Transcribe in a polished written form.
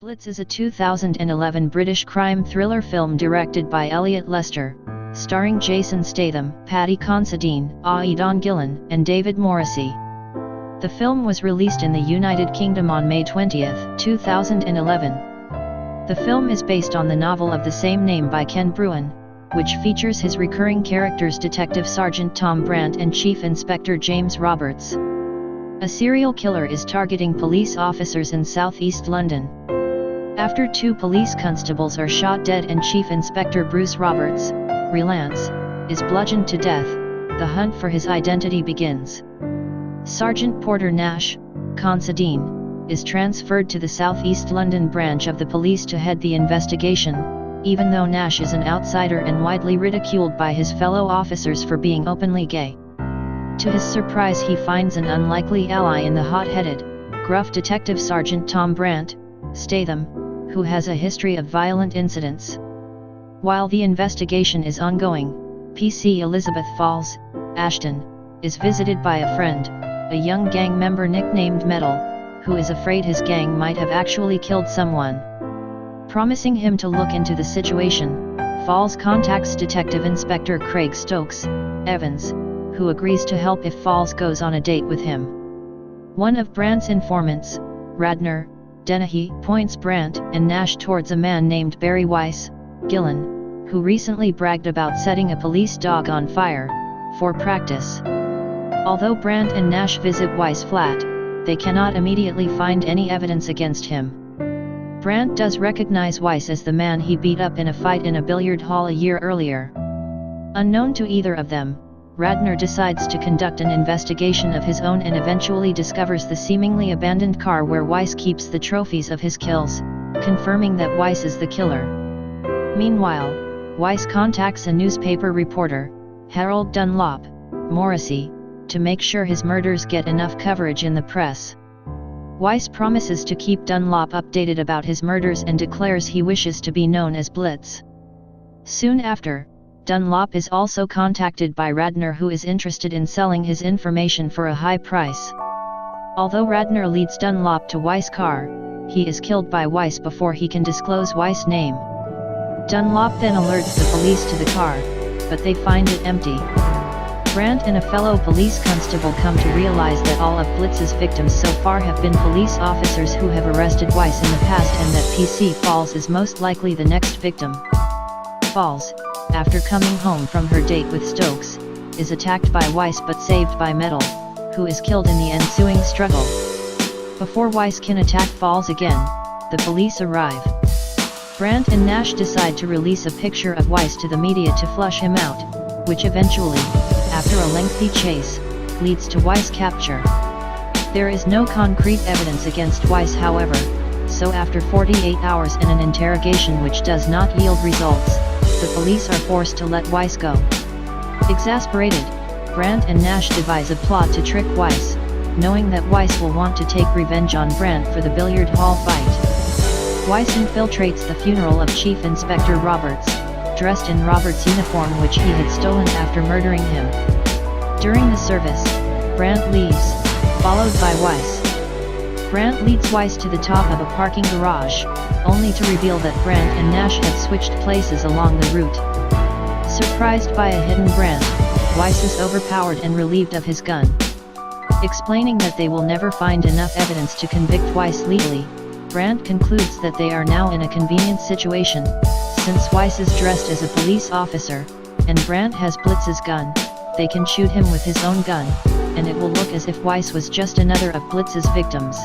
Blitz is a 2011 British crime thriller film directed by Elliott Lester, starring Jason Statham, Paddy Considine, Aidan, Gillen, and David Morrissey. The film was released in the United Kingdom on May 20, 2011. The film is based on the novel of the same name by Ken Bruen, which features his recurring characters Detective Sergeant Tom Brant and Chief Inspector James Roberts. A serial killer is targeting police officers in southeast London. After two police constables are shot dead and Chief Inspector Bruce Roberts, Rylance, is bludgeoned to death, the hunt for his identity begins. Sergeant Porter Nash, Considine, is transferred to the southeast London branch of the police to head the investigation, even though Nash is an outsider and widely ridiculed by his fellow officers for being openly gay. To his surprise, he finds an unlikely ally in the hot-headed, gruff Detective Sergeant Tom Brant, Statham, who has a history of violent incidents. While the investigation is ongoing, PC Elizabeth Falls, Ashton, is visited by a friend, a young gang member nicknamed Metal, who is afraid his gang might have actually killed someone. Promising him to look into the situation, Falls contacts Detective Inspector Craig Stokes, Evans, who agrees to help if Falls goes on a date with him. One of Brant's informants, Radner Dennehy, points Brant and Nash towards a man named Barry Weiss, Gillen, who recently bragged about setting a police dog on fire, for practice. Although Brant and Nash visit Weiss' flat, they cannot immediately find any evidence against him. Brant does recognize Weiss as the man he beat up in a fight in a billiard hall a year earlier. Unknown to either of them, Radner decides to conduct an investigation of his own and eventually discovers the seemingly abandoned car where Weiss keeps the trophies of his kills, confirming that Weiss is the killer. Meanwhile, Weiss contacts a newspaper reporter, Harold Dunlop, Morrissey, to make sure his murders get enough coverage in the press. Weiss promises to keep Dunlop updated about his murders and declares he wishes to be known as Blitz. Soon after, Dunlop is also contacted by Radner, who is interested in selling his information for a high price. Although Radner leads Dunlop to Weiss' car, he is killed by Weiss before he can disclose Weiss' name. Dunlop then alerts the police to the car, but they find it empty. Brant and a fellow police constable come to realize that all of Blitz's victims so far have been police officers who have arrested Weiss in the past, and that PC Falls is most likely the next victim. Falls, after coming home from her date with Stokes, is attacked by Weiss but saved by Metal, who is killed in the ensuing struggle. Before Weiss can attack Falls again, the police arrive. Brant and Nash decide to release a picture of Weiss to the media to flush him out, which eventually, after a lengthy chase, leads to Weiss' capture. There is no concrete evidence against Weiss, however, so after 48 hours and an interrogation which does not yield results, the police are forced to let Weiss go. Exasperated, Brant and Nash devise a plot to trick Weiss, knowing that Weiss will want to take revenge on Brant for the billiard hall fight. Weiss infiltrates the funeral of Chief Inspector Roberts, dressed in Roberts' uniform which he had stolen after murdering him. During the service, Brant leaves, followed by Weiss. Brant leads Weiss to the top of a parking garage, only to reveal that Brant and Nash had switched places along the route. Surprised by a hidden Brant, Weiss is overpowered and relieved of his gun. Explaining that they will never find enough evidence to convict Weiss legally, Brant concludes that they are now in a convenient situation, since Weiss is dressed as a police officer, and Brant has Blitz's gun. They can shoot him with his own gun, and it will look as if Weiss was just another of Blitz's victims.